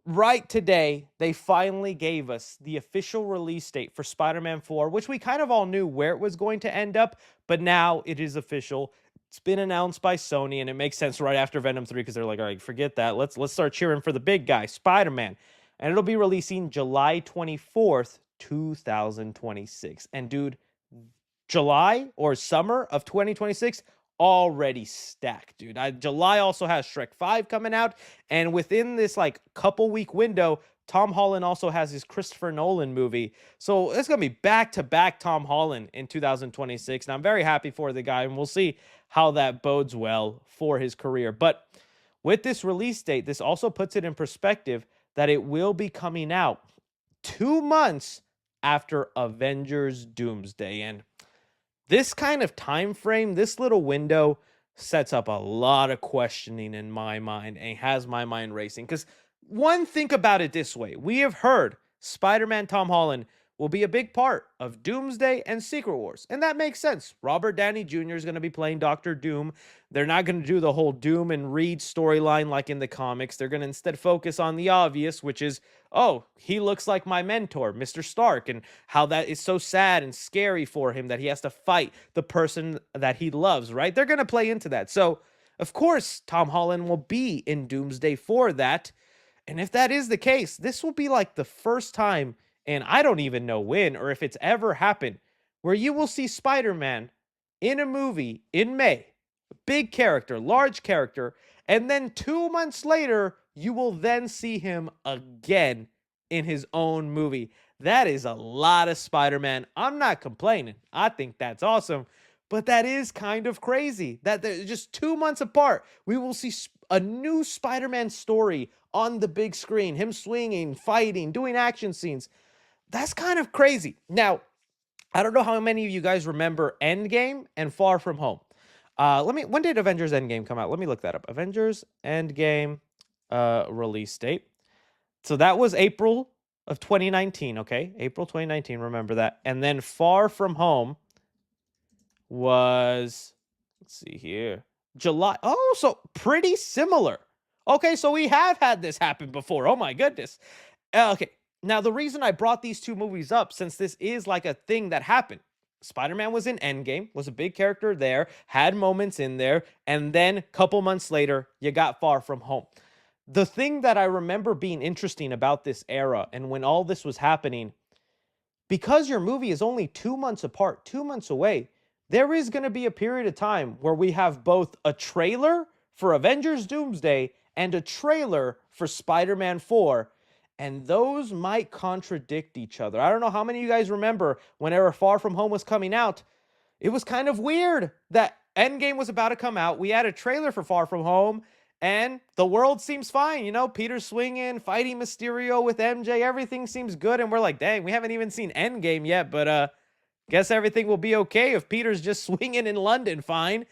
right today, they finally gave us the official release date for Spider-Man 4, which we kind of all knew where it was going to end up, but now it is official. It's been announced by Sony, and it makes sense right after Venom 3 because they're like, all right, forget that. Let's start cheering for the big guy, Spider-Man. And it'll be releasing July 24th, 2026. And dude, July or summer of 2026 already stacked, dude. July also has Shrek 5 coming out, and within this like couple week window, Tom Holland also has his Christopher Nolan movie. So it's going to be back to back Tom Holland in 2026. And I'm very happy for the guy, and we'll see how that bodes well for his career. But with this release date, this also puts it in perspective that it will be coming out 2 months after Avengers Doomsday. And this kind of time frame, this little window sets up a lot of questioning in my mind and has my mind racing. Because one, think about it this way: we have heard Spider-Man Tom Holland will be a big part of Doomsday and Secret Wars, and that makes sense. Robert Downey Jr. is going to be playing Doctor Doom. They're not going to do the whole Doom and Reed storyline like in the comics. They're going to instead focus on the obvious, which is, oh, he looks like my mentor, Mr. Stark, and how that is so sad and scary for him that he has to fight the person that he loves, right? They're going to play into that. So, of course, Tom Holland will be in Doomsday for that. And if that is the case, this will be like the first time, and I don't even know when or if it's ever happened, where you will see Spider Man in a movie in May, big character, large character, and then 2 months later, you will then see him again in his own movie. That is a lot of Spider Man. I'm not complaining. I think that's awesome. But that is kind of crazy that they're just 2 months apart. We will see a new Spider Man story on the big screen, him swinging, fighting, doing action scenes. That's kind of crazy. Now, I don't know how many of you guys remember Endgame and Far From Home. When did Avengers Endgame come out? Let me look that up. Avengers Endgame release date. So that was April of 2019, okay? April 2019, remember that. And then Far From Home was, let's see here, July. Oh, so pretty similar. Okay, so we have had this happen before. Oh my goodness. Okay, now the reason I brought these two movies up, since this is like a thing that happened. Spider-Man was in Endgame, was a big character there, had moments in there, and then a couple months later, you got Far From Home. The thing that I remember being interesting about this era and when all this was happening, because your movie is only 2 months apart, 2 months away, there is going to be a period of time where we have both a trailer for Avengers Doomsday and a trailer for Spider Man 4. And those might contradict each other. I don't know how many of you guys remember whenever Far From Home was coming out. It was kind of weird that Endgame was about to come out. We had a trailer for Far From Home, and the world seems fine. You know, Peter swinging, fighting Mysterio with MJ. Everything seems good. And we're like, dang, we haven't even seen Endgame yet, but guess everything will be okay if Peter's just swinging in London fine.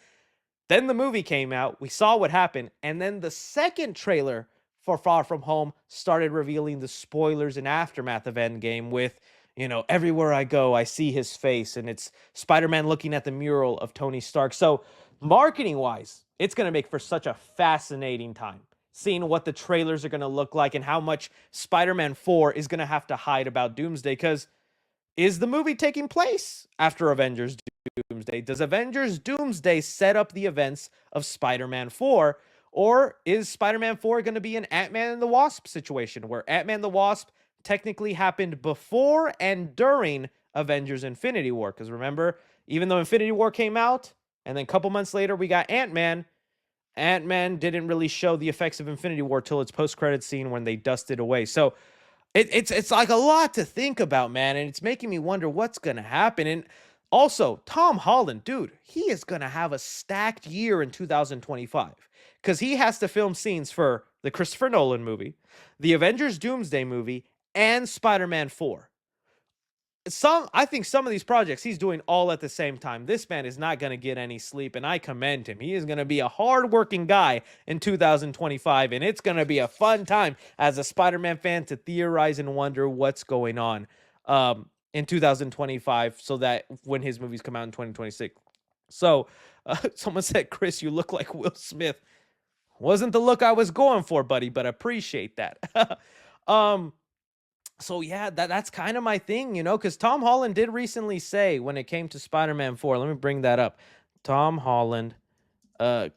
Then the movie came out. We saw what happened. And then the second trailer for Far From Home started revealing the spoilers and aftermath of Endgame with, everywhere I go, I see his face. And it's Spider-Man looking at the mural of Tony Stark. So marketing wise, it's going to make for such a fascinating time seeing what the trailers are going to look like and how much Spider-Man 4 is going to have to hide about Doomsday. Because is the movie taking place after Avengers Doomsday? Does Avengers Doomsday set up the events of Spider-Man 4? Or is Spider-Man 4 going to be an Ant-Man and the Wasp situation where Ant-Man and the Wasp technically happened before and during Avengers Infinity War? Because remember, even though Infinity War came out, and then a couple months later we got Ant-Man, Ant-Man didn't really show the effects of Infinity War till its post-credit scene when they dusted away. So it's like a lot to think about, man, and it's making me wonder what's gonna happen. And also, Tom Holland, dude, he is gonna have a stacked year in 2025 because he has to film scenes for the Christopher Nolan movie, the Avengers Doomsday movie, and Spider-Man 4. I think some of these projects he's doing all at the same time. This man is not going to get any sleep, and I commend him. He is going to be a hardworking guy in 2025, and it's going to be a fun time as a Spider-Man fan to theorize and wonder what's going on in 2025 so that when his movies come out in 2026. So someone said, Chris, you look like Will Smith. Wasn't the look I was going for, buddy, but appreciate that. Um, so yeah, that's kind of my thing, because Tom Holland did recently say when it came to Spider-Man 4, let me bring that up. Tom Holland,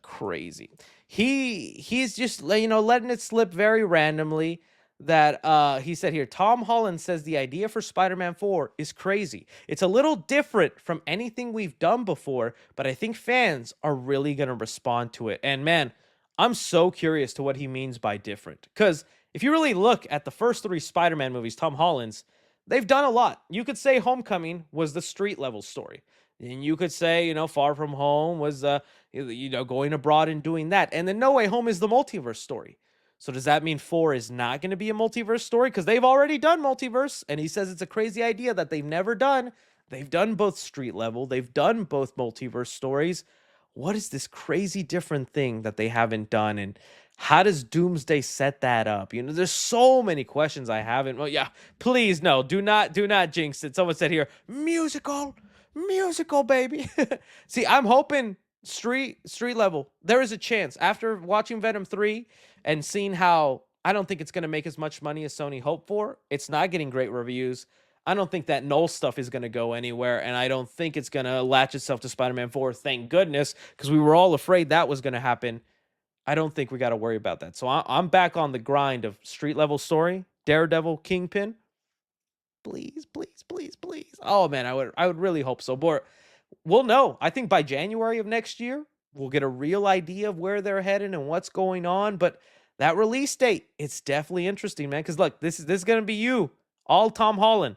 crazy. He's just letting it slip very randomly that he said here, Tom Holland says the idea for Spider-Man 4 is crazy. It's a little different from anything we've done before, but I think fans are really going to respond to it. And man, I'm so curious to what he means by different, cuz if you really look at the first 3 Spider-Man movies, Tom Holland's, they've done a lot. You could say Homecoming was the street level story. And you could say, Far From Home was going abroad and doing that. And then No Way Home is the multiverse story. So does that mean 4 is not going to be a multiverse story? Because they've already done multiverse, and he says it's a crazy idea that they've never done. They've done both street level, they've done both multiverse stories. What is this crazy different thing that they haven't done? And how does Doomsday set that up? There's so many questions I haven't. Well, yeah, please no, do not jinx it. Someone said here, musical baby. See, I'm hoping street level. There is a chance after watching Venom 3 and seeing how I don't think it's going to make as much money as Sony hoped for. It's not getting great reviews. I don't think that Null stuff is going to go anywhere, and I don't think it's going to latch itself to Spider-Man 4. Thank goodness, because we were all afraid that was going to happen. I don't think we got to worry about that. So I'm back on the grind of street level story, Daredevil, Kingpin. Please, please, please, please. Oh man, I would really hope so. But we'll know. I think by January of next year, we'll get a real idea of where they're heading and what's going on. But that release date, it's definitely interesting, man. Because look, this is gonna be you, all Tom Holland.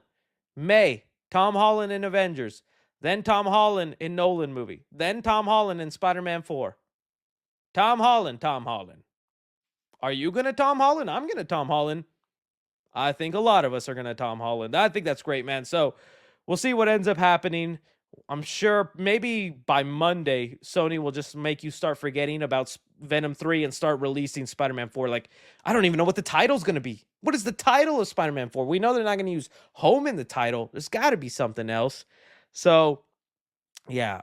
May, Tom Holland in Avengers, then Tom Holland in Nolan movie, then Tom Holland in Spider-Man 4. Tom Holland, Tom Holland. Are you gonna Tom Holland? I'm gonna Tom Holland. I think a lot of us are gonna Tom Holland. I think that's great, man. So we'll see what ends up happening. I'm sure maybe by Monday, Sony will just make you start forgetting about Venom 3 and start releasing Spider-Man 4. Like, I don't even know what the title's going to be. What is the title of Spider-Man 4? We know they're not going to use home in the title. There's got to be something else. So, yeah.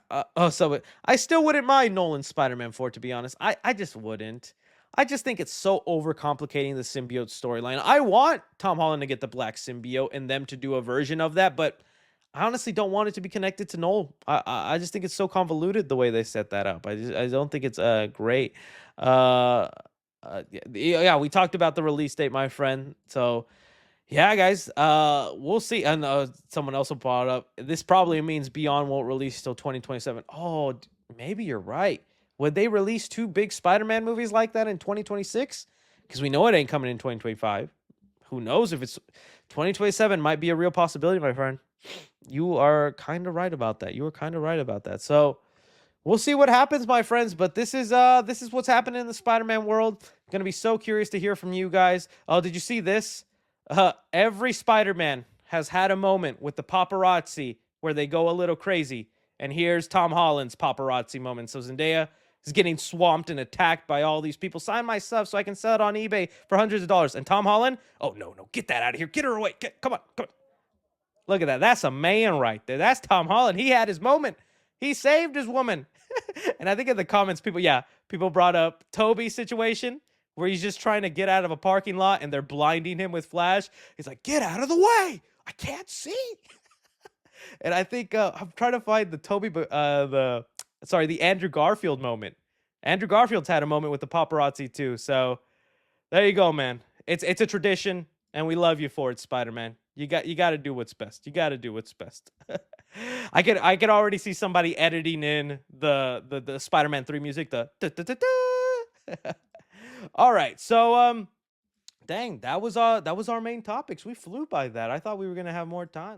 So I still wouldn't mind Nolan's Spider-Man 4, to be honest. I just wouldn't. I just think it's so overcomplicating the symbiote storyline. I want Tom Holland to get the black symbiote and them to do a version of that, but I honestly don't want it to be connected to Noel. I just think it's so convoluted the way they set that up. I don't think it's great. Yeah, we talked about the release date, my friend. So yeah, guys, we'll see. And someone else brought up this probably means Beyond won't release till 2027. Oh, maybe you're right. Would they release 2 big Spider-Man movies like that in 2026? Because we know it ain't coming in 2025. Who knows if it's 2027 might be a real possibility, my friend. You are kind of right about that. You were kind of right about that. So we'll see what happens, my friends. But this is what's happening in the Spider-Man world. Gonna be so curious to hear from you guys. Oh, did you see this? Every Spider-Man has had a moment with the paparazzi where they go a little crazy. And here's Tom Holland's paparazzi moment. So Zendaya is getting swamped and attacked by all these people. Sign my stuff so I can sell it on eBay for hundreds of dollars. And Tom Holland, oh no, get that out of here. Get her away. Come on. Look at that. That's a man right there. That's Tom Holland. He had his moment. He saved his woman. And I think in the comments, people brought up Toby's situation where he's just trying to get out of a parking lot and they're blinding him with flash. He's like, get out of the way. I can't see. And I think I'm trying to find the Andrew Garfield moment. Andrew Garfield's had a moment with the paparazzi too. So there you go, man. It's a tradition, and we love you for it, Spider-Man. You got to do what's best. You got to do what's best. I could already see somebody editing in the Spider-Man 3 music. All right, so dang, that was our main topics. We flew by that. I thought we were gonna have more time.